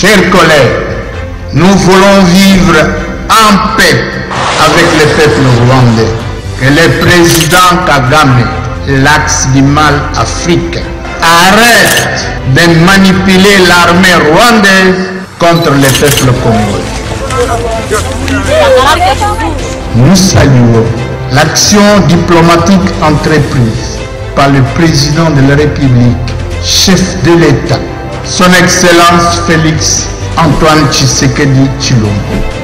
Chers collègues, nous voulons vivre en paix avec le peuple rwandais. Que le président Kagame, l'axe du mal africain, arrête de manipuler l'armée rwandaise contre le peuple congolais. Nous saluons l'action diplomatique entreprise par le président de la République, chef de l'État, son Excellence Félix Antoine Tshisekedi Tshilombo.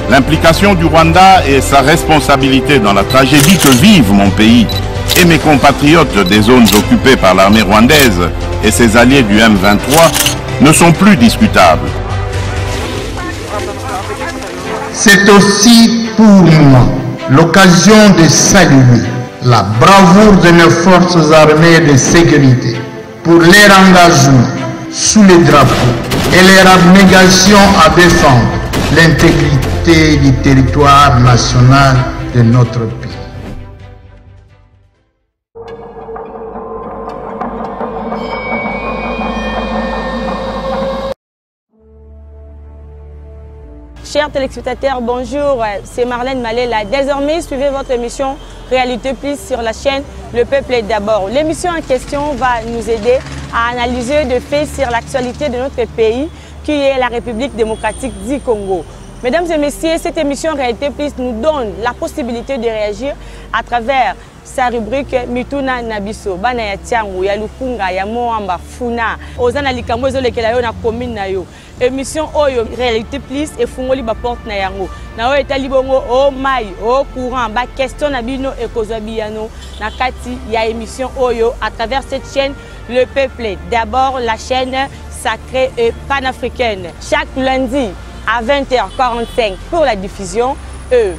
L'implication du Rwanda et sa responsabilité dans la tragédie que vivent mon pays et mes compatriotes des zones occupées par l'armée rwandaise et ses alliés du M23 ne sont plus discutables. C'est aussi pour moi l'occasion de saluer la bravoure de nos forces armées de sécurité pour leur engagement sous les drapeaux et leur abnégation à défendre l'intégrité du territoire national de notre pays. Chers téléspectateurs, bonjour, c'est Marlène Malela. Désormais, suivez votre émission Réalité Plus sur la chaîne Le Peuple est d'abord. L'émission en question va nous aider à analyser des faits sur l'actualité de notre pays, qui est la République démocratique du Congo. Mesdames et messieurs, cette émission Réalité Plus nous donne la possibilité de réagir à travers sa rubrique Mituna Nabiso. Bana ya Tiangu, ya Lukunga, ya Moamba, Funa. Ozana likambo ezolekela yo na commune na yo. Émission Oyo Réalité Plus et fungoli ba porte na yango. Na oyo etali bongo o mai, o courant, ba question na bino e kozabiyano na kati ya émission Oyo à travers cette chaîne Le Peuple. D'abord la chaîne sacrée et panafricaine. Chaque lundi à 20h45 pour la diffusion,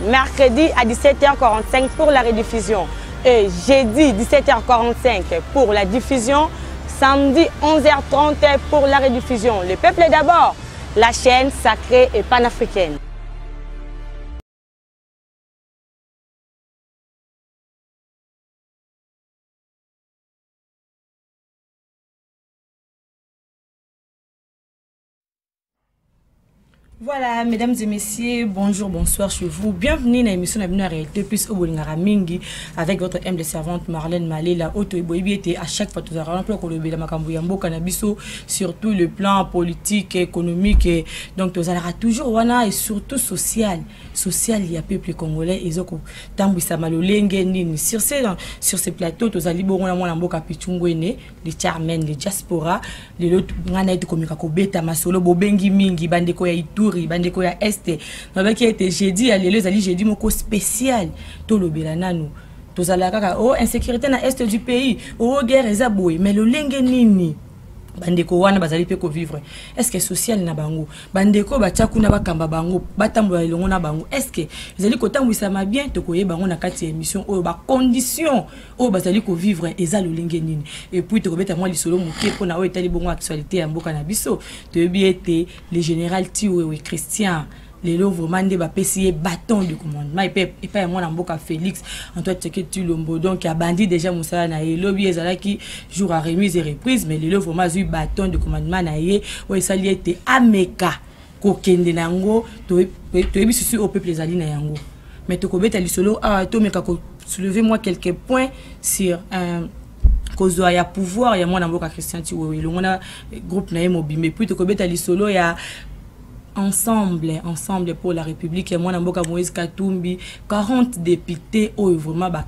mercredi à 17h45 pour la rediffusion, et jeudi 17h45 pour la diffusion, samedi 11h30 pour la rediffusion. Le Peuple est d'abord, la chaîne sacrée et panafricaine. Voilà, mesdames et messieurs, bonjour, bonsoir chez vous. Bienvenue dans l'émission de Réalité Plus au Bolingara Mingi avec votre humble servante Marlène Malela. À chaque fois, nous avons surtout le plan politique, économique, et donc nous avons toujours wana et surtout social. Social, il y a peuple congolais et sur ces plateaux, nous avons les charmen, les diaspora, les autres, masolo bobengi mingi bandeko ya Ituri bandeko ya Este na qui était jeudi alelo zali jeudi moko spécial to lobela nanu to zala kaka o insécurité na Est du pays o guerre ezaboué mais le lenge nini bandeko wana bazali pe ko vivre est-ce que social na bango bandeko bachaku na bakamba bango batambola elongo na bango est-ce que ezali ko tambwisa ma bien to koyeba ngo na kati ya émission o ba condition o bazali ko vivre eza le lenge nini et puis to kobeta moi lisolo moké pona o etali bongo actualité ya mboka na biso to yebi ete le général Tiwewe Christian les lots vraiment des bapessiers bâton de commandement et pas moi en boka Félix Antoine Tshisekedi Tshilombo donc il a bandit déjà Moussa na lobby ezala qui jour à remise et reprise mais les lots vraiment eu bâton de commandement na ye o esali était ameka ko kende nango to yebi susu au peuple ezali na yango mais to kobeta lisolo to meka ko soulever moi quelques points sur cause ya pouvoir ya moi na boka Christian Tiwewe le mona groupe na mobimé puis to kobeta lisolo ya ensemble pour la République et moi Namboka Moïse Katumbi 40 députés au vraiment ba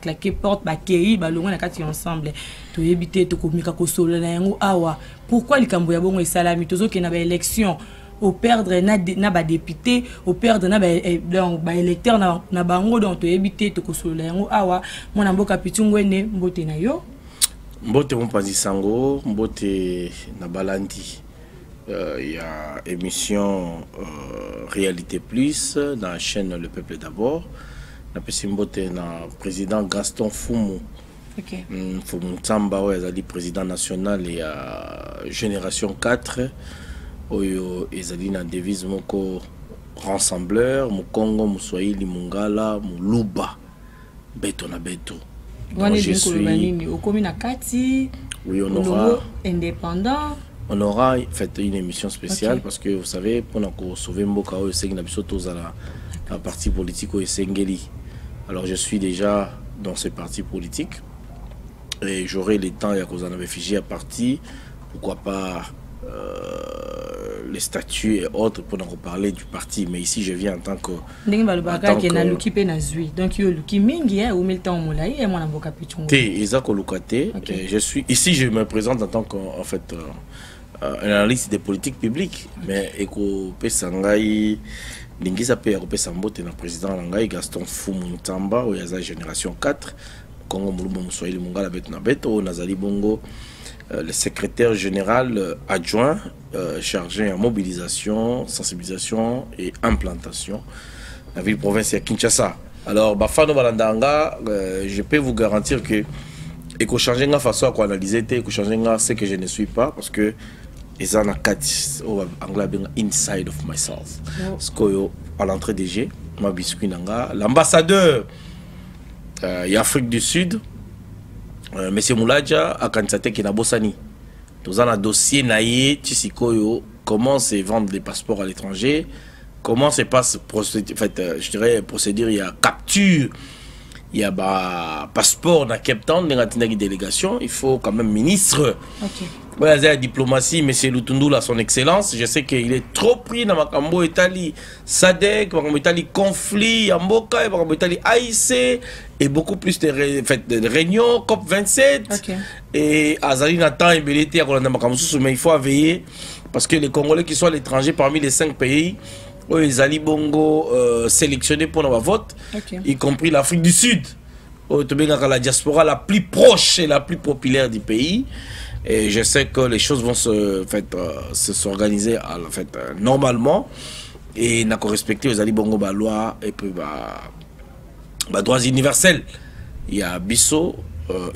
claquer porte ba kei ba longo na kati ensemble to yebité to komika ko solo na yango awa pourquoi likambo ya bongo esalami tozo ke na ba élection au perdre na ba député au perdre na ba électeur na bango donc to yebité to ko solo na yango awa moi Namboka Pitungwene mbote na yo mbote mon panzi sango mbote na balandi. Il y a émission Réalité Plus dans la chaîne Le Peuple d'abord. Na pesimbote na président Gaston Fumu. OK. Fumu Tsamba ouais, ezali président national et génération 4. Oyo ezali na devise moko rassembleur, Mukongo, Muswahili, Mungala, Muluba. Beto na beto. Donc je suis au commune à Kati. Oui, on aura indépendant. On aura fait une émission spéciale parce que vous savez, pendant qu'on sauve Mboka, la partie politique au Sengeli. Alors je suis déjà dans ce parti politique et j'aurai le temps, il y a qu'on en avait figé à partie, pourquoi pas les statuts et autres pour en reparler du parti. Mais ici je viens en tant que... Je suis ici, je me présente en tant qu'en fait un analyste des politiques publiques. Mais Eko Pesangai, Lingisa Pe Eko Pesambote, le président Langai, Gaston Fumuntamba, ou Yaza Génération 4, Congo Moulumbo Moussoïli Mungala Betnabeto, Nazali Bongo, le secrétaire général adjoint chargé en mobilisation, sensibilisation et implantation la ville-province à Kinshasa. Alors, Bafano Balandanga, je peux vous garantir que et qu'on change la façon à analyser, et qu'on change ce que je ne suis pas, parce que ils en ont quatre anglais inside of myself. Parce que à l'entrée des G, ma biscuit nanga, l'ambassadeur Afrique du Sud, Monsieur Moulaja a candidaté qui n'a Bossani. Nous avons un dossier naïe, Tsikoyo, comment se vendre des passeports à l'étranger, comment se passe je dirais procédure, il y a capture. Il y a passeport dans Cape Town, dans la délégation, il faut quand même ministre. Voilà, la diplomatie, M. Lutundula, son excellence. Je sais qu'il est trop pris dans Makambo, Italie, SADC, Makambo, Italie, conflit, Amboka, Makambo, Italie, AIC, et beaucoup plus de réunions, COP27. Et Azali Nathan et Belete, mais il faut veiller, parce que les Congolais qui sont à l'étranger, parmi les 5 pays, les Ali Bongo sélectionnés pour notre vote, y compris l'Afrique du Sud, la diaspora la plus proche et la plus populaire du pays. Et je sais que les choses vont s'organiser normalement et n'a qu'à respecter les Ali Bongo la loi et puis droits universels. Il y a Bisso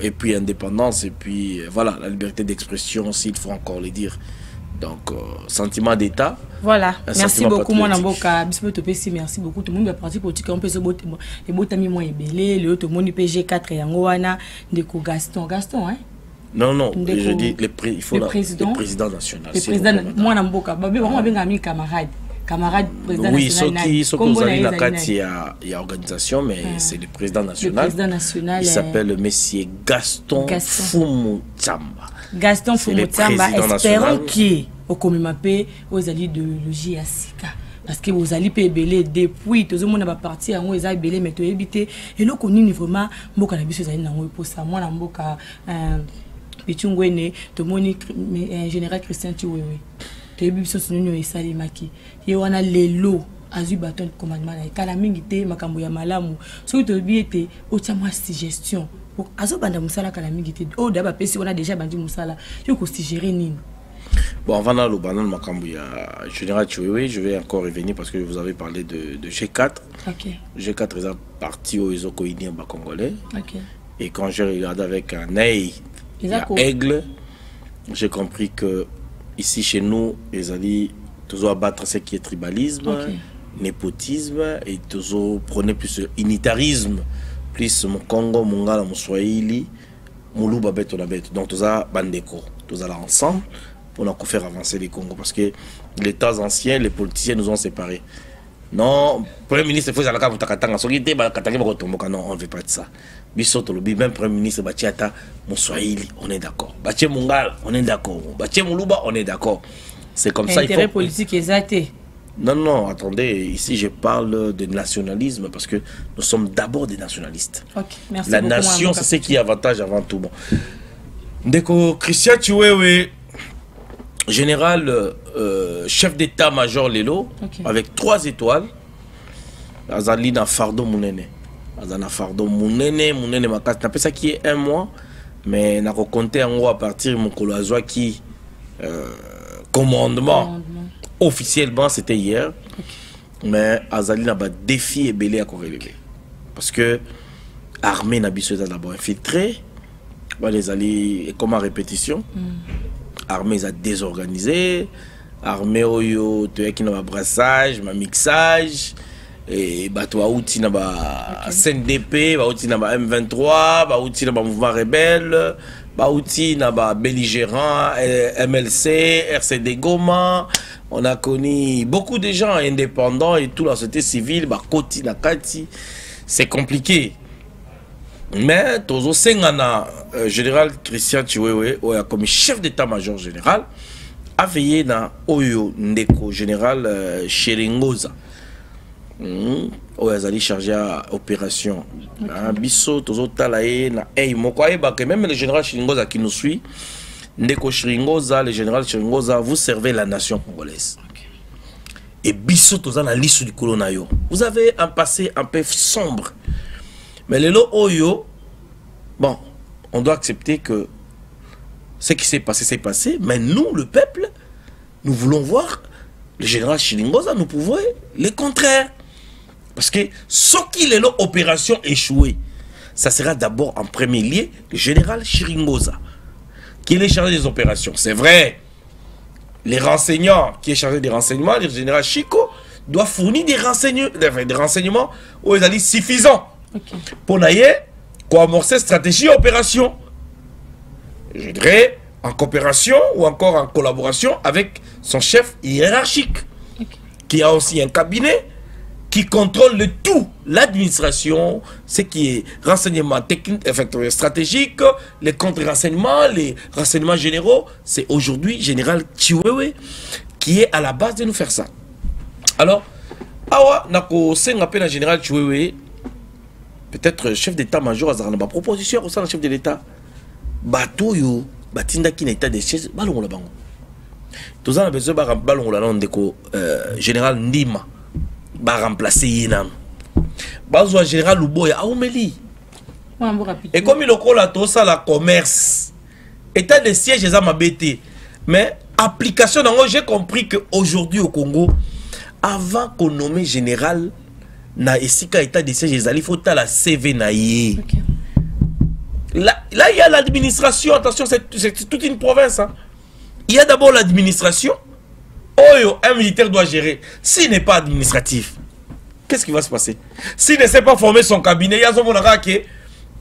et puis indépendance et puis voilà la liberté d'expression s'il faut encore le dire. Donc, sentiment d'État. Voilà, merci beaucoup, mon amboka. Merci beaucoup. Tout le monde est parti politique. On peut se botter. Les botami moins belé. Le tout le monde PG4 et Angoana. Ndeko Gaston. Gaston, hein? Non, non. Je dis il faut le président national. Le président, mon amboka. Babi, on a bien ami camarade. Camarade président national. Oui, ce qu'on a il y a organisation, mais c'est le président national. Le président national. Il s'appelle Monsieur Gaston Fumutsamba. Gaston Fumutsamba, espérons qu'il au comité aux alliés de logis à Sika. Parce que aux alliés belé depuis tout le monde va partir en aux alliés belé mais tu éviter et là qu'on est vraiment beaucoup la bise aux alliés n'ont pour ça moi n'amboka Pichungwene tout le monde général Christian Chiwewe tu es bise sur nous et Salimaki et on a les lots azu bâton de commandement et kalamingi te makambo ya malamu so to biete au tchama gestion pour azo banda musala kalamingi te o daba pesi on a déjà bandi musala yo ko gérer nini. Bon, avant le banan makambo ya général Chiwewe, je vais encore revenir parce que vous avez parlé de G4. G4 est parti au Isoko Indien congolais. Et quand j'ai regardé avec un œil aigle, j'ai compris que ici chez nous, les alliés toujours abattre ce qui est tribalisme, népotisme et toujours prôner plus unitarisme, plus mon Congo, mon Ngala, mon Swahili, mon Luba bête ou la bête. Donc tous ça bandeko, tous là ensemble pour nous faire avancer les Congo parce que les temps anciens, les politiciens nous ont séparés. Non, Premier ministre, il faut que vous non, on ne veut pas de ça. Même Premier ministre, Bachiata, mon Swahili, on est d'accord. Bachie Mungal, on est d'accord. Bachie Muluba, on est d'accord. C'est comme ça. Intérêt politique exacté. Non, non, attendez, ici je parle de nationalisme parce que nous sommes d'abord des nationalistes. Merci la nation, c'est ce qui est avantage avant tout. Bon. Ndeko Christian Chiwewe, général, chef d'état-major Lelo, avec 3 étoiles, Azalina Fardo Mounene. Azana Fardo Mounene, Mounene Makas. N'a pas ça qui est 1 mois, mais n'a pas compté en gros à partir de mon coloazois qui commandement. Officiellement, c'était hier. Mais Azali n'a pas défi et belé à corréler. Parce que l'armée n'a pas d'abord infiltré. Les alliés, comme en répétition, l'armée a désorganisé. L'armée qui n'a pas brassage, ma mixage. et bato bauti na ba CNDP, bauti na ba M23, bauti na ba mouvement rebelle, bauti na ba belligérant, MLC, RCD Goma. On a connu beaucoup de gens indépendants et tout la société civile, ba koti na kati. C'est compliqué. Mais Tozo Sengana, général Christian Chiwewe, comme chef d'état-major général, a veillé na Oyo Ndeko, général Chiringoza. Oyazali chargé à opération. Bisso, Tozo Talaye, na Ei Mokwae, que même le général Chiringoza qui nous suit, Ndeko Chiringoza, le général Chiringoza, vous servez la nation congolaise. Et Bisso, Tozo na liste du Kolonayo. Vous avez un passé un peu sombre. Mais les lots Oyo, bon, on doit accepter que ce qui s'est passé, mais nous, le peuple, nous voulons voir le général Chiringoza, nous pouvons le contraire. Parce que ce qui est l'opération échouée, ça sera d'abord en premier lieu le général Chiringoza, qui est chargé des opérations. C'est vrai, les renseignants, qui est chargé des renseignements, le général Chico, doit fournir des renseignements où ils allaient suffisants. Pour amorcer stratégie et opération. Je dirais en coopération ou encore en collaboration avec son chef hiérarchique, qui a aussi un cabinet qui contrôle le tout, l'administration, ce qui est renseignement technique, stratégique, les contre-renseignements, les renseignements généraux. C'est aujourd'hui général Chiwewe qui est à la base de nous faire ça. Alors, awa nako senga pe na général Chiwewe, peut-être chef d'état-major a une proposition au sein du chef de l'État. Batoyo, batinda qui n'est pas de siège, balon la bango. Tous en besoin de balon la non général Ndima, ba remplacer Yinam. Bazo général Luboya Aoumeli. Et comme il a tout ça la commerce, état de siège les a m'abêté. Mais application j'ai compris que aujourd'hui au Congo, avant qu'on nomme général na esika état de siège il faut la CV naïe. Là il y a l'administration, attention c'est toute une province hein. Il y a d'abord l'administration. Un militaire doit gérer. S'il n'est pas administratif, qu'est-ce qui va se passer? S'il ne sait pas former son cabinet, il y a son qui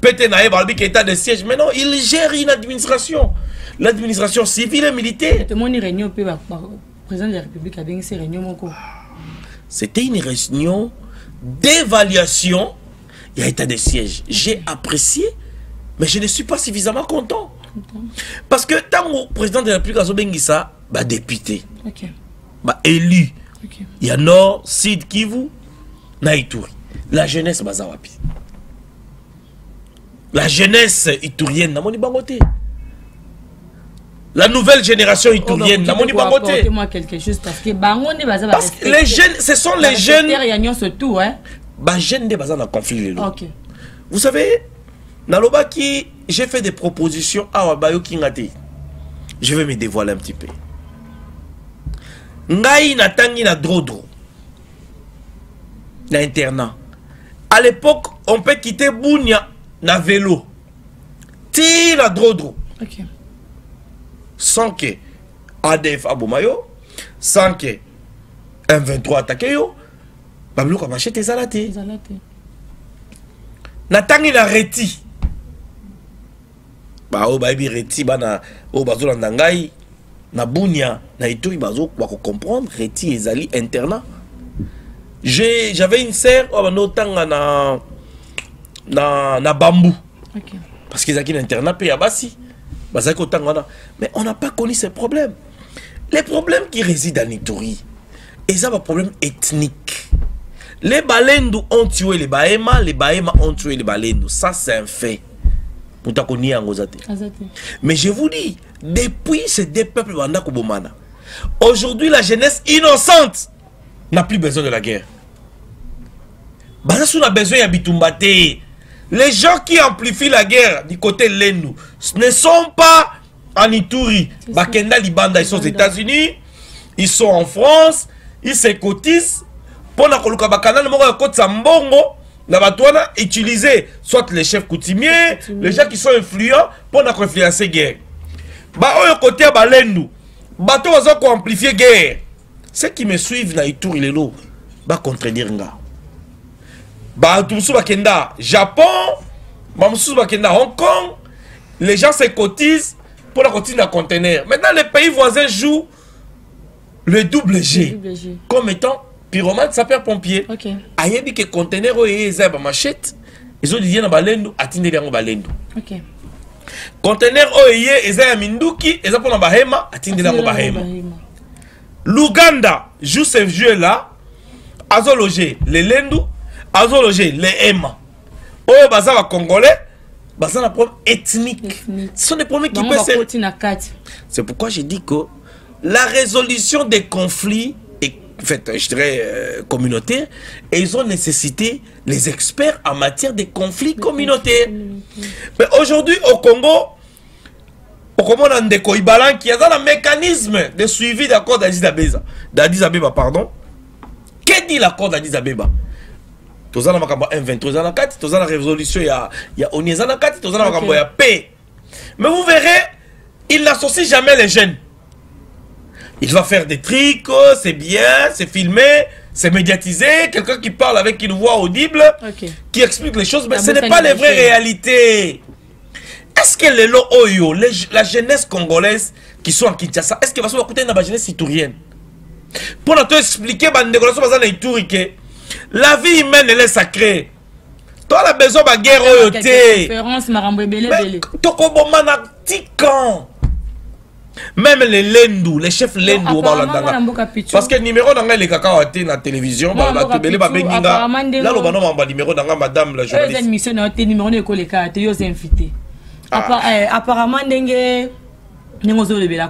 peut-être naïe balbi qui état de siège, mais non, il gère une administration. L'administration civile et militaire. Président de la République a bien ces réunions. C'était une réunion d'évaluation. Il y a état de siège. J'ai apprécié, mais je ne suis pas suffisamment content. Parce que tant que le président de la République a Bengissa, député, élu, il y a Nord, Sud, Kivu, Naïtouri. La jeunesse Bazawapi. La jeunesse itourienne, n'a moni bangoté. La nouvelle génération itourienne, n'a moni bangoté. Moi quelque chose parce que les jeunes, ce sont les jeunes. Surtout, hein. Jeunes de bazar dans conflit. Vous savez, Nalobaki, j'ai fait des propositions à Wabayo Kingate. Je vais me dévoiler un petit peu. Ngai natangi na drodro. Na internat. À l'époque, on peut quitter Bounia na vélo. Tire la drodro. Sans que ADF Abomayo, sans que M23 attaque yo, Bablo ka machete zalate. Natangi na reti. O baibi reti bana o bazo landangai na Bounia na Ituri bazo kwa comprendre reti ezali internat. J'avais une sœur au tanga na bambou. Parce qu'ils ont un internat pe ya basi. Mais on n'a pas connu ces problèmes. Les problèmes qui résident en Ituri, ils ont un problème ethnique. Les Balendu ont tué les Bahema ont tué les Balendu. Ça c'est un fait. Mais je vous dis, depuis ces deux peuples, aujourd'hui la jeunesse innocente n'a plus besoin de la guerre. On a besoin de Bitumbate. Les gens qui amplifient la guerre du côté Lendu ne sont pas en Ituri. Bakenda Libanda, ils sont aux États-Unis, ils sont en France, ils se cotisent pour la Kolukabakana, le Moro Côte Sambongo. Utiliser soit les chefs coutumiers, les gens qui sont influents pour influencer la guerre. Côté Balendu, bateau amplifier guerre. Ceux qui me suivent na Ituri lelo, contredire nga. Batumsu Bakenda Japon, Bamsu Bakenda Hong Kong, les gens se cotisent pour la cotise d'un conteneur. Maintenant, les pays voisins jouent le double G. Comme étant pyromane, sapeur-pompier. Ayebi que conteneur est zéba machette, ils ont dit na balendo, atinde yango balendo. Conteneur oye ezaya minduki, eza pour na bahema, atinde yango bahema. L'Ouganda joue ce jeu-là, azologer les lendu, azologer les ema. Oyo bazala congolais, bazala problème ethnique. Ce sont des problèmes qui peuvent se... C'est pourquoi je dis que la résolution des conflits est, en fait, je dirais, communautaire, et ils ont nécessité les experts en matière de conflits communautaires. Mais aujourd'hui, au Congo, on a des Koibalan qui a un mécanisme de suivi d'accord d'Addis Abeba, pardon. Qu'est-ce dit l'accord d'Addis Abeba? Tous en a 23 ans, tous en a résolution, il y a Onyezana 4, tous en a paix. Mais vous verrez, il n'associe jamais les jeunes. Il va faire des trucs, c'est bien, c'est filmé, c'est médiatisé, quelqu'un qui parle avec une voix audible, qui explique les choses, mais ce n'est pas les vraies réalités. Est-ce que les Oyo, la jeunesse congolaise qui sont en Kinshasa, est-ce qu'elle va se écouter dans la jeunesse iturienne? Pour nous expliquer, la vie humaine elle est sacrée. Toi la besoin de guerre oyoté. Même les lendou, les chefs lendou parce que numéro dans les caca na la télévision, là le banon numéro dans madame la journaliste. Apparemment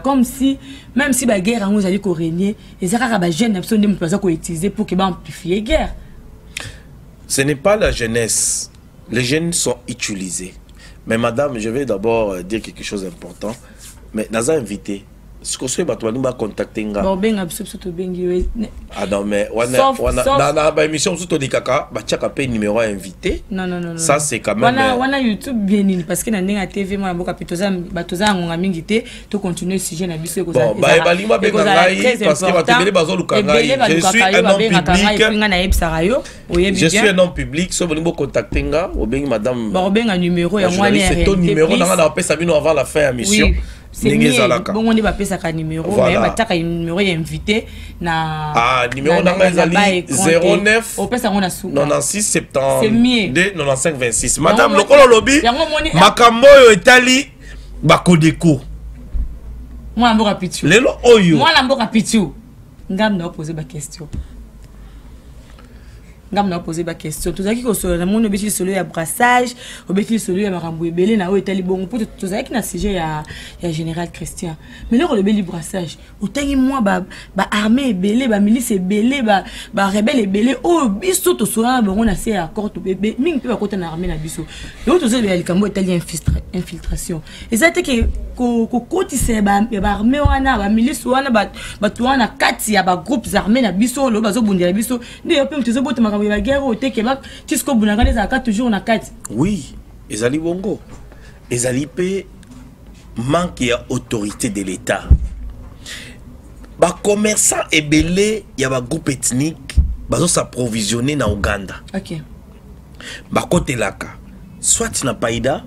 comme si même si la guerre nous allait régner, les jeunes sont utilisés pour amplifier la guerre. Ce n'est pas la jeunesse. Les jeunes sont utilisés. Mais madame, je vais d'abord dire quelque chose d'important. Mais nous avons invité. Ce que vous avez contacté. Ah non, mais dans la émission numéro invité. Non. Ça, c'est quand même. On a YouTube bien parce que dans la TV, moi, je continue le sujet. Bon, je suis un homme public. Je suis un homme public. Si vous contactez, madame. C'est ton numéro. Avant la fin de la mission. C'est bon, on va passer un numéro, mais on va numéro invité na numéro 09 96 72 95 26. Madame Lokolo Lobi makambo yo etali bakodeko. Moi mboka pitu. Lelo oyo. Moi la mboka pitu. Ngam na poser ba question. Ngam na poser ba question. Tout ça qui console mon obéti solo ya brassage, obéti solo ya makambo ebele na o etali bon pour tout ça qui na sujet ya général Christian. Mais là le beli brassage, otangi moi ba armée ebele, ba milice ebele, ba rebelle ebele o biso to sola bon on a fait accord to bébé, mingi pe ba kota na armée na biso. Et tout ça le likambo etali infiltration. Et ça te que ko kotise ba armée wana ba milice wana ba to wana kati ya ba groupes armés na biso lo bazo bundela biso. Nde pe mtezo bota la guerre au Tekebak, Tisco Bounagane, ça a toujours na 4. Oui, Ezali Bongo. Ezali P manque d'autorité de l'État. Ba commerçants et belé, il y a un groupe ethnique, bazo s'approvisionner na Ouganda. OK. Ba côté laka, soit na Païda,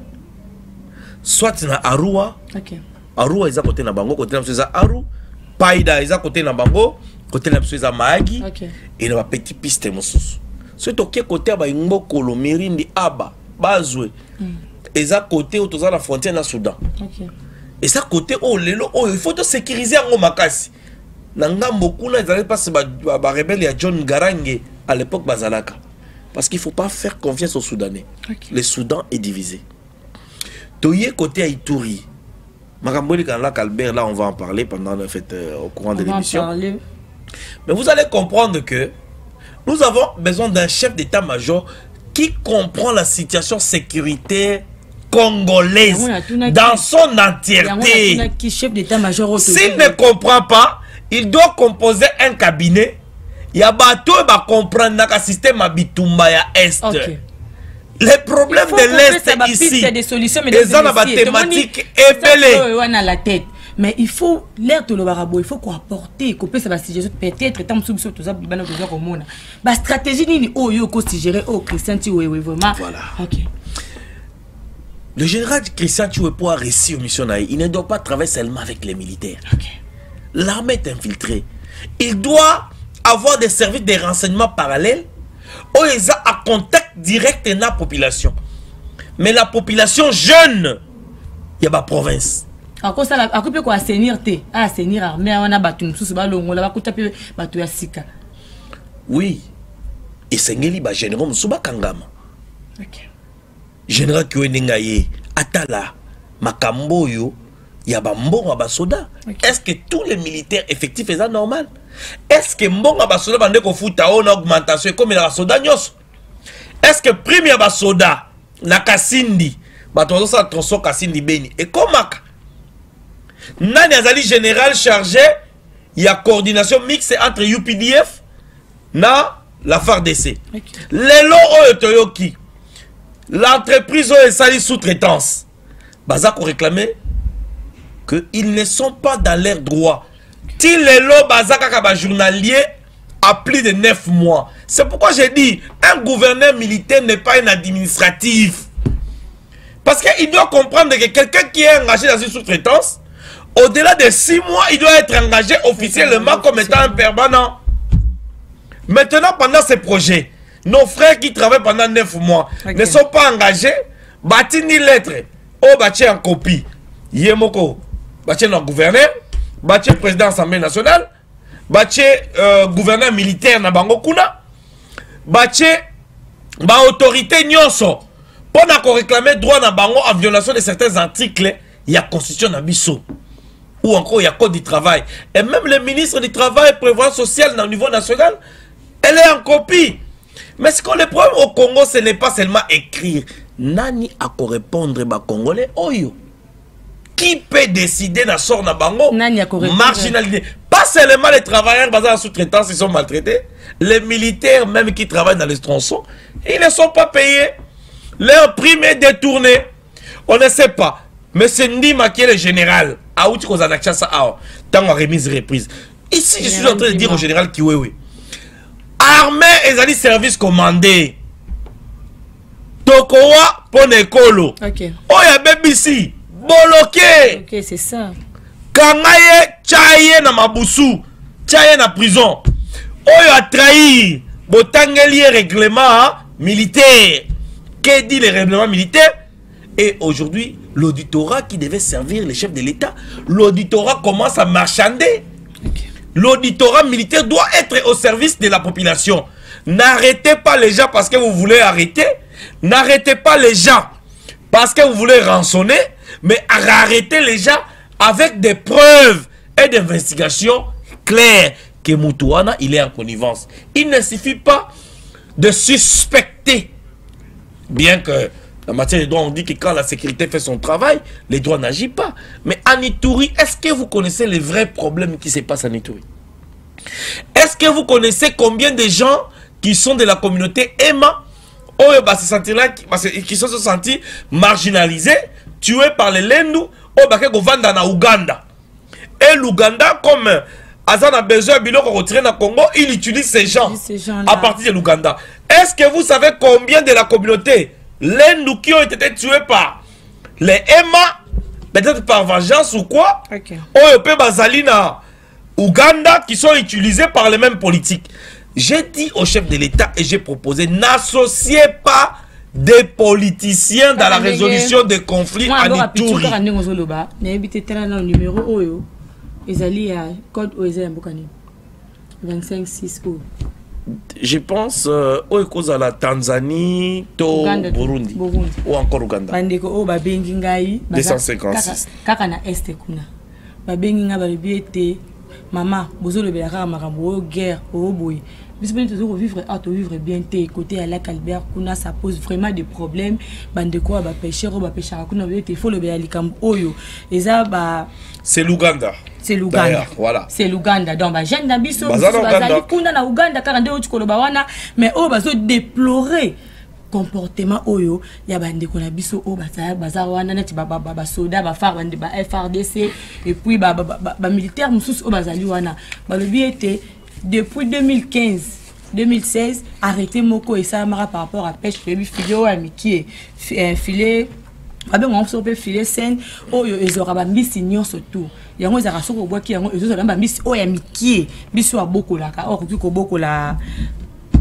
soit na Arua. OK. Arua est à côté na Bango, côté na Aru. Païda est à côté na Bango. Côté na psuza maagi et na petit piste mosusu so toke côté ba ngoko lo mirindi aba bazwe eza côté otoza la frontière na Soudan. Et ça côté oh lelo oh il faut te sécuriser en makasi na ngambo kuna ezali passe ba rebelle ya John Garange à l'époque bazalaka parce qu'il faut pas faire confiance aux Soudanais. Le Soudan est divisé. Toye côté Ituri Makamboli Kanla Albert, là on va en parler pendant le fait au courant de l'émission. Mais vous allez comprendre que nous avons besoin d'un chef d'état-major qui comprend la situation sécuritaire congolaise dans son entièreté. S'il ne comprend pas, il doit composer un cabinet. Il y a bateau et va comprendre le système Abitumba ya Est. Les problèmes de l'Est ici, des solutions, mais des mathématiques et belé. mais il faut l'air de l'obarabo, il faut qu'on apporte, qu'on peut savoir si peut-être tant que ça tout ça bana besoin comme on ba stratégie ni oh yo ko suggérer oh Christian Tchiwe vraiment voilà. OK. Le général Christian Tchiwe pour réussir une mission il ne doit pas travailler seulement avec les militaires. OK. L'armée est infiltrée. Il doit avoir des services de renseignement parallèles où ils ont un contact direct avec la population. Mais la population jeune, il y a ma province. À cause ça, à quoi peut quoi assainir té, assainir armée, on a battu nous sous balon, on l'a battu tapé battu à sika. Oui. Et c'est ngeli ba général Msuba Kangama. OK. Général Kwenengaye, Atala, Makamboyo, il y a mbongo ba soda. Est-ce que tous les militaires effectifs sont normal? Est-ce que mbongo ba soda bande ko futa on augmentation comme la soda nyos? Est-ce que premier ba soda na Kasindi, ba tozo sa tronçon Kasindi Beni et komaka? Nani azali général chargé, il y a coordination mixte entre UPDF na la FARDC. Okay. Lelo oyo toyoki. L'entreprise oyo sali sous-traitance. Bazako réclamer qu'ils ne sont pas dans leurs droits. Ti lelo bazaka kaba journalier à plus de 9 mois. C'est pourquoi j'ai dit un gouverneur militaire n'est pas un administratif. Parce qu'il doit comprendre que quelqu'un qui est engagé dans une sous-traitance, au-delà de 6 mois, il doit être engagé officiellement comme étant un permanent. Maintenant, pendant ces projets, nos frères qui travaillent pendant 9 mois ne sont pas engagés. Bâti ni lettre. Oh, bâti en copie. Yemoko. Bâti notre gouverneur. Bâti président de l'Assemblée nationale. Bâti gouverneur militaire na bango kuna. Bâti ba autorité nyonso. Pour réclamer droit na bango en violation de certains articles, il y a constitution na biso. Ou encore il y a code du travail. Et même le ministre du Travail et Prévoyance sociale au niveau national, elle est en copie. Mais ce qu'on le problème au Congo, ce n'est pas seulement écrire. Nani a quoi répondre aux Congolais? Oyo. Qui peut décider dans sort na bango? Nani a quoi répondre? Marginalisé. Pas seulement les travailleurs basés en sous-traitance, ils sont maltraités. Les militaires, même qui travaillent dans les tronçons, ils ne sont pas payés. Leur prime est détournée. On ne sait pas. Mais c'est Ndima qui est le général. Tant qu'on remise reprise. Ici, je suis en train de dire au général Kiwewe. Armée et les services commandés. Tokowa Ponekolo. OK. Oya BBC. Bloqué. OK, c'est ça. Kangaye Tchaye na Mabusu. Tchaye na prison. Oya trahi. Botangeli règlement militaire. Que dit les règlements militaires? Et aujourd'hui, l'auditorat qui devait servir les chefs de l'État, l'auditorat commence à marchander. Okay. L'auditorat militaire doit être au service de la population. N'arrêtez pas les gens parce que vous voulez arrêter. N'arrêtez pas les gens parce que vous voulez rançonner. Mais arrêtez les gens avec des preuves et des investigations claires que Moutouana, il est en connivence. Il ne suffit pas de suspecter. Bien que en matière de droit, on dit que quand la sécurité fait son travail, les droits n'agissent pas. Mais en Ituri, est-ce que vous connaissez les vrais problèmes qui se passent en Ituri? Est-ce que vous connaissez combien de gens qui sont de la communauté Emma, qui se sont sentis marginalisés, tués par les Lendu, au Ouganda? Et l'Ouganda, comme Azan a besoin de retirer dans le Congo, il utilise ces gens à partir de l'Ouganda. Est-ce que vous savez combien de la communauté Lendu qui ont été tués par les Emma, peut-être par vengeance ou quoi, ou Bazalina, Ouganda, qui sont utilisés par les mêmes politiques? J'ai dit au chef de l'État et j'ai proposé, n'associez pas des politiciens dans la résolution des conflits en Ituri. Je pense au cause à la Tanzanie, Burundi ou encore Ouganda. 256. Maman, guerre, vivre bien côté à la Calbert, ça pose vraiment des problèmes. C'est l'Ouganda. C'est l'Ouganda. Voilà. C'est l'Ouganda. Donc, jeune Nabiso, mais oh, bazo déplorer comportement oyo ya bande ko na biso o baza wana net ba soda ba far bande ba FRDC et puis ba militaire mususu o bazali wana balobi était depuis 2015-2016 arrêté moko et ça mara par rapport à pêche le filet o amiki filet abe on so pe filet sen oyo ezora ba mbisi nyonso tout yango ezara soko boki yango ezora ba mbisi o amiki biso abokola ka or ko bokola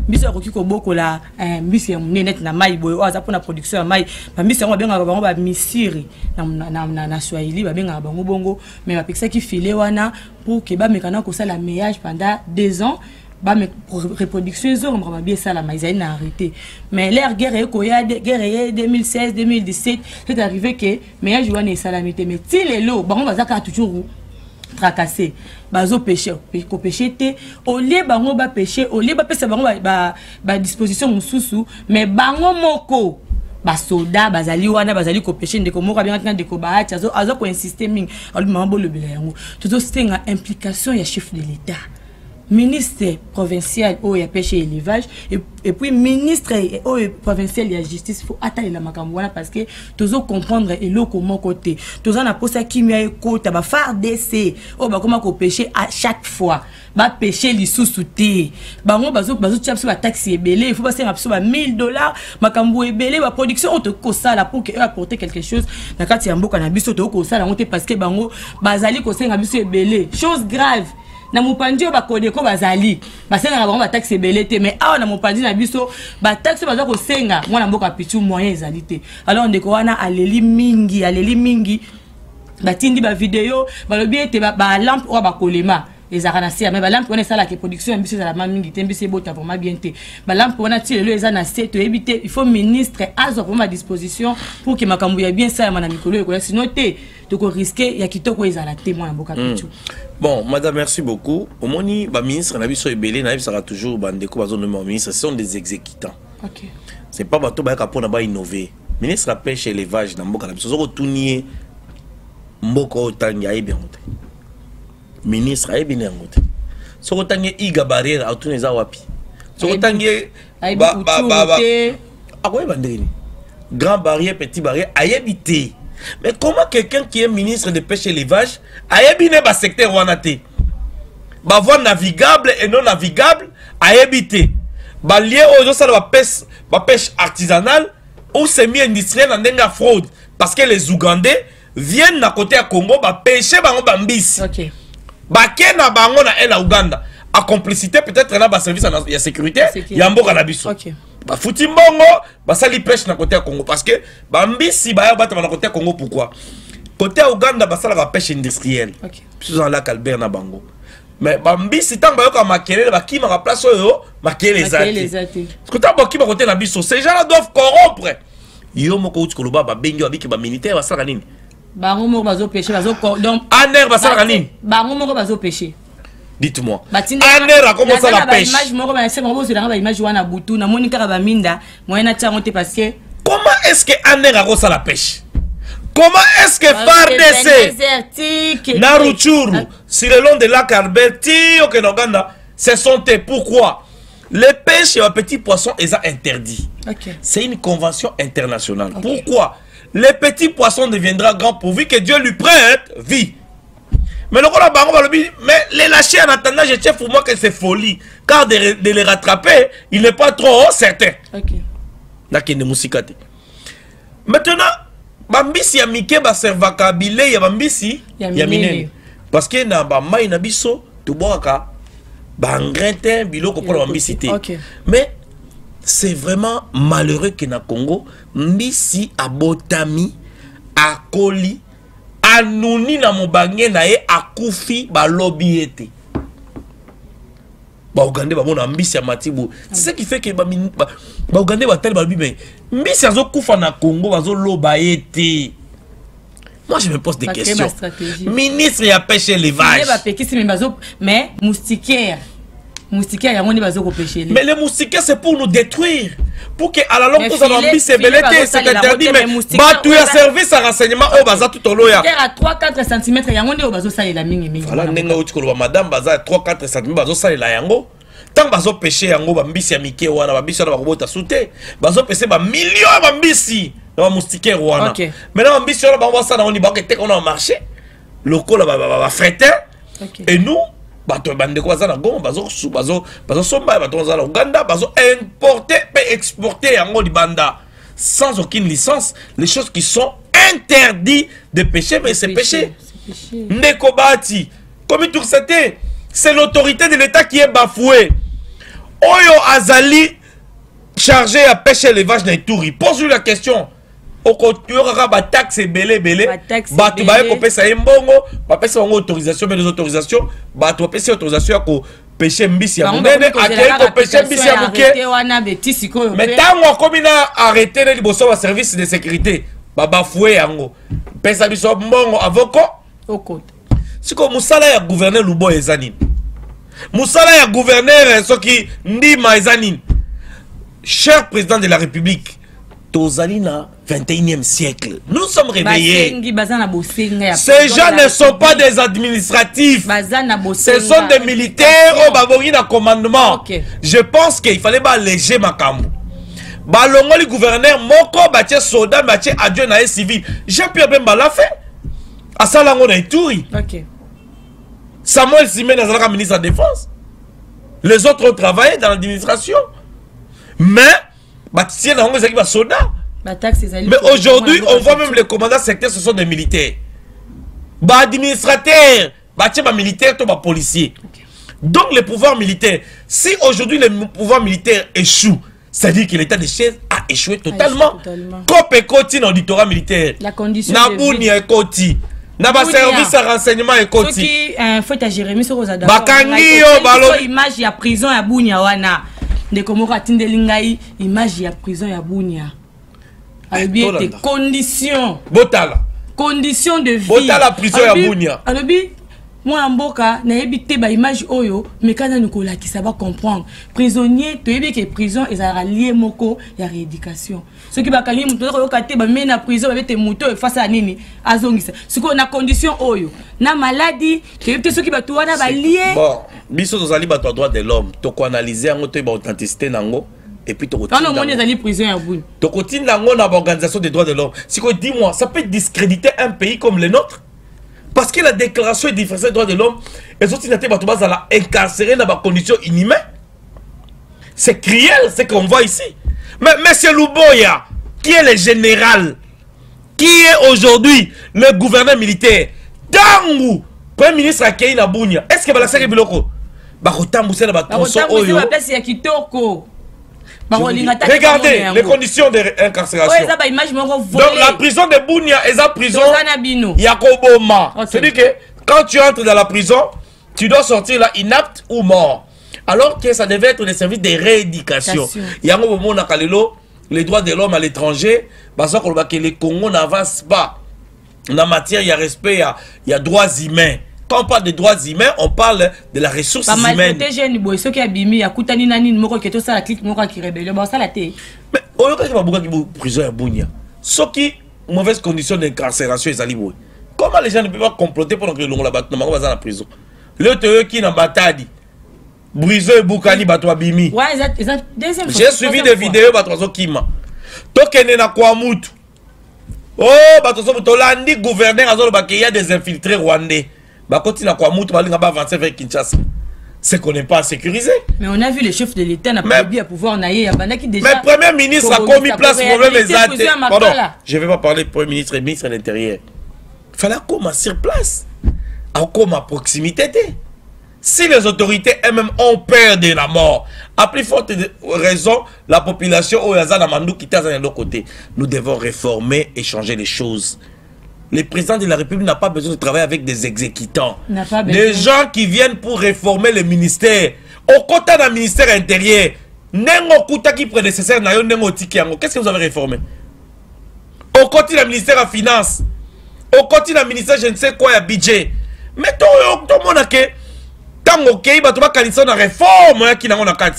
biso akoki ko bokola mbisi ya munene na mai boyo aza pona production ya mai ba mbisi yango benga bango ba misiri na Swahili ba benga bango bongo mais ba pekisa ki filet wana pour que ba mekana ko sala ménage pendant 2 ans ba me reproduction zo on va bien ça la mais il a arrêté mais l'ère guerre ko ya guerre 2016 2017 c'est arrivé que ménage wana salamité mais ti lelo bango bazaka toujours tracassé bazo péché ko péché té au lieu bango ba péché au lieu ba pesa bango ba disposition mususu mais bango moko ba soda bazali wana bazali ko péché ndeko moko bien quand ndeko ba azo ko insister mingi ali mambo le bela yango tout c'est implication ya chef de l'état ministre provincial au pêche et élevage et puis ministre au provincial de justice faut attendre la makambo parce que tous comprendre et le comment côté tous on a posé qui m'a côté ba faire DC oh ba comment ko pêcher à chaque fois ba pêcher les sous-souté ba ngo bazo tchap sur la taxe ebelé il faut passer sur $1000 makambo ebelé ba production on te ko ça là pour que apporter quelque chose na kati ya mboka na biso to ko ça là on te parce que bango bazali ko senga biso ebelé chose grave na mupandi ba kodeko bazali basenga bango ba taxe belete mais awa na mupandi na biso ba taxe bazo ko senga mwana mboka pichu moyen ezalité alors ndeko wana aleli mingi batindi ba vidéo balobi ete ba lampe o ba kolema ezaka na sia mais ba lampe wana sala ke production ya biso za la mingi te biso bota vraiment bien te ba lampe wana ti lelo eza na set to ebité il faut ministre azo vraiment à disposition pour que makambu ya bien ça na mikolo ko sinon te to ko risquer ya kitoko ezala témoin mboka pichu. Bon, madame, merci beaucoup. Au moni, le ministre, Nabiso et Belé, Naïf sera toujours bandeko, ministre, ce sont des exécutants. Ok. C'est pas bateau pour innover. Ministre la pêche et l'élevage dans Mboka, ce sont tournier Mboko Tangi a bien monté. Ministre a bien monté. Ce qu'on tangi iga barrière à tourner za wapi. Ce qu'on tangi grand barrière, petit barrière, a habité. Mais comment quelqu'un qui est ministre de pêche et élevage a habité le secteur wanate? Ba voie navigable et non navigable a habité. Ba lié aux autres la pêche artisanale ou semi-industrielle en denga fraude. Parce que les Ougandais viennent à côté à Congo ba pêcher bango bambis. OK. Ba kena bango na en Ouganda. A complicité peut-être là ba service de sécurité yambo kanabiso. OK. Ba fouti mbongo ba sali pêche na côté à Congo parce que bambisi ba bata na côté à Congo pourquoi côté à Ouganda ba sala la pêche industrielle. OK. Puis dans la Albert na bango. Mais bambisi tant ba yo ka makele ba ki ma place yo makele ezati. Parce que tant ba ki ba côté na biso ces gens là doivent corrompre. Yo moko uti koloba ba bengi ba biki ba militaire ba sala nini? Bango moko bazo pêcher bazo donc aner ba sala nini? Bango moko bazo pêcher. Dites-moi. Aner a commencé la pêche. Comment est-ce que Aner a commencé la pêche? Comment est-ce que FARDC, Naruchuru, sur le long de lac Alberti, au Kenoganda, se sont tés? Pourquoi? Les pêches et les petits poissons, ils ont interdit. C'est une convention internationale. Pourquoi? Les petits poissons deviendront grands pourvu que Dieu lui prête vie. Mais le mais les lâcher en attendant, je tiens pour moi que c'est folie. Car de les rattraper, il n'est pas trop certain. Maintenant, Bambisi Yamike Baservaka Bile Yabambisi Yamine. Parce que na Bamai Nabiso, tu bois Bangrentin, Biloko pour Bambisi. Mais c'est vraiment malheureux que na Congo, Mbisi Abotami, Akoli, Anouni na mobange na ye akufi ba lobby ete ba Ougandais ba mona mbisi ya matibu. C'est ce qui fait que ba Ougandais ba tel ba lobby mais mbisi azo kufa na Congo bazo loba ete. Moi je me pose des questions. Ministre ya pêche et élevage. Mais moustiquaire mais les moustiquaires c'est pour nous détruire. Pour que à la longue nous allons mbisi belete c'est interdit mais batu ya service à renseignement au baza tout oloya. À 3-4 cm yango nde bazo salela mingi. Voilà nenga uti ko madame baza 3-4 cm bazo salela yango. tant bazo pêcher yango bambisi ya mike wana bambisi wana bakobota sute bazo pêcher ba millions ya bambisi na ba moustiquaire wana maintenant bambisi wana bango basala on ba teka on a marché lokola ba fretin et nous bato bandeko baza na Goma bazo somba bato baza na Uganda bazo importer pe exporter yango libanda sans aucune licence les choses qui sont interdites de pêcher mais c'est péché ndeko bati comme tout c'était c'est l'autorité de l'État qui est bafouée. Oyo Azali chargé à pêcher l'élevage dans Ituri. Pose-lui la question. Au côté, il y aura des taxes belé. Batu baye ko pesa mbongo, ba pesa ngo autorisation mais les autorisations, batu pesa autorisation ko pêcher mbisi ya munene, akei ko pêcher mbisi ya muke. Mais tango comme na arrêté les bosso wa service de sécurité, ba bafoué yango. Pesa biso mbongo avocat au côté. Si comme musala ya gouverneur Lubo ezanine. Musala ya gouverneur soki ndima ezanine. Cher président de la République, tozalina 21e siècle. Nous sommes réveillés. Ces gens ne sont pas des administratifs. Ce sont des militaires au babori na commandement. Je pense qu'il fallait pas alléger Makambo. Balongo le gouverneur moko batie soldat batie adjoint na civil. Jean-Pierre Bemba l'a fait. À Salango na Ituri. Samuel Simé Nazaraka ministre de la Défense. Les autres ont travaillé dans l'administration. Mais, mais aujourd'hui, on voit même les commandants sectaires, ce sont des militaires. Administrateurs, militaires, policiers. Donc les pouvoirs militaires, si aujourd'hui les pouvoirs militaires échouent, c'est-à-dire que l'état de siège a échoué totalement. Cop et Koti dans l'auditorat militaire. La condition Nabouni et Koti. Naba service à renseignement et Koti. Ce qui faut à Jérémy Sorozada. Bakangi yo balo. Image ya prison ya Bunia wana. De komoko atinde lingai image ya prison ya Bunia. Alobi des conditions. Botala. Conditions de vie. Botala prison ya Bunia. Alobi moi mboka na yebite ba image oyo mekana nikola ki ça va comprendre. Prisonnier to yebi que prison ezara lié moko ya rééducation. Ce qui va kali muto ko kate ba mena prison ba te muto face à nini azongisa. Ce qu'on a condition oyo na maladie to yebi ce qui va touana ba lié. Bon, biso tozali ba droit de l'homme to ko analyser ngo to ba authenticité nango et puis to ko non moi ezali prison ya Bunia. To ko tinda ngo na organisation des droits de l'homme. Si ko dis-moi, ça peut discréditer un pays comme le nôtre? Parce que la déclaration universelle des droits de l'homme, les autres sont incarcérés dans des conditions inhumaines. C'est cruel ce qu'on voit ici. Mais M. Luboya, qui est le général, qui est aujourd'hui le gouverneur militaire, Tangu, Premier ministre Akei Nabounia, est-ce que va la série Biloko? Regardez les conditions d'incarcération. Donc la prison de Bunia est la prison Yakoboma. C'est-à-dire que quand tu entres dans la prison, tu dois sortir là inapte ou mort. Alors que ça devait être des services de rééducation. Les droits de l'homme à l'étranger, parce que les Congo n'avancent pas. En matière, il y a respect, il y a droits humains. Quand on parle de droits humains, on parle de la ressource humaine. Mais prison à Bunia. Ce qui mauvaise condition d'incarcération est alibi. Comment les gens ne peuvent pas comploter pendant que l'on va dans la prison? Le qui n'a batadi. Brisé Boukani Batwa Bimi. J'ai suivi des vidéos Batwazo Kima. Tokene na Kwamutu. Oh, Batwazo Tolandi, gouverneur Azol Baké, il y a des infiltrés rwandais. Bakoti na Kwamutu, Balinga ba avancer vers Kinshasa. C'est qu'on n'est pas sécurisé. Mais on a vu le chef de l'État n'a pas bien pouvoir naïe. Mais le Premier ministre a commis place problème exact. Pardon, je ne vais pas parler du Premier ministre et ministre de l'Intérieur. Il fallait qu'on sur place. Encore à proximité. Si les autorités elles-mêmes ont peur de la mort, à plus forte raison, la population au Yazanamandou qui est de l'autre côté, nous devons réformer et changer les choses. Le président de la République n'a pas besoin de travailler avec des exécutants. Des gens qui viennent pour réformer le ministère. Au côté d'un ministère intérieur, qu'est-ce que vous avez réformé? Au côté d'un ministère à finance, au côté d'un ministère je ne sais quoi à budget. Mais tout le monde a que tant que tu vas qualifier une réforme qui n'a pas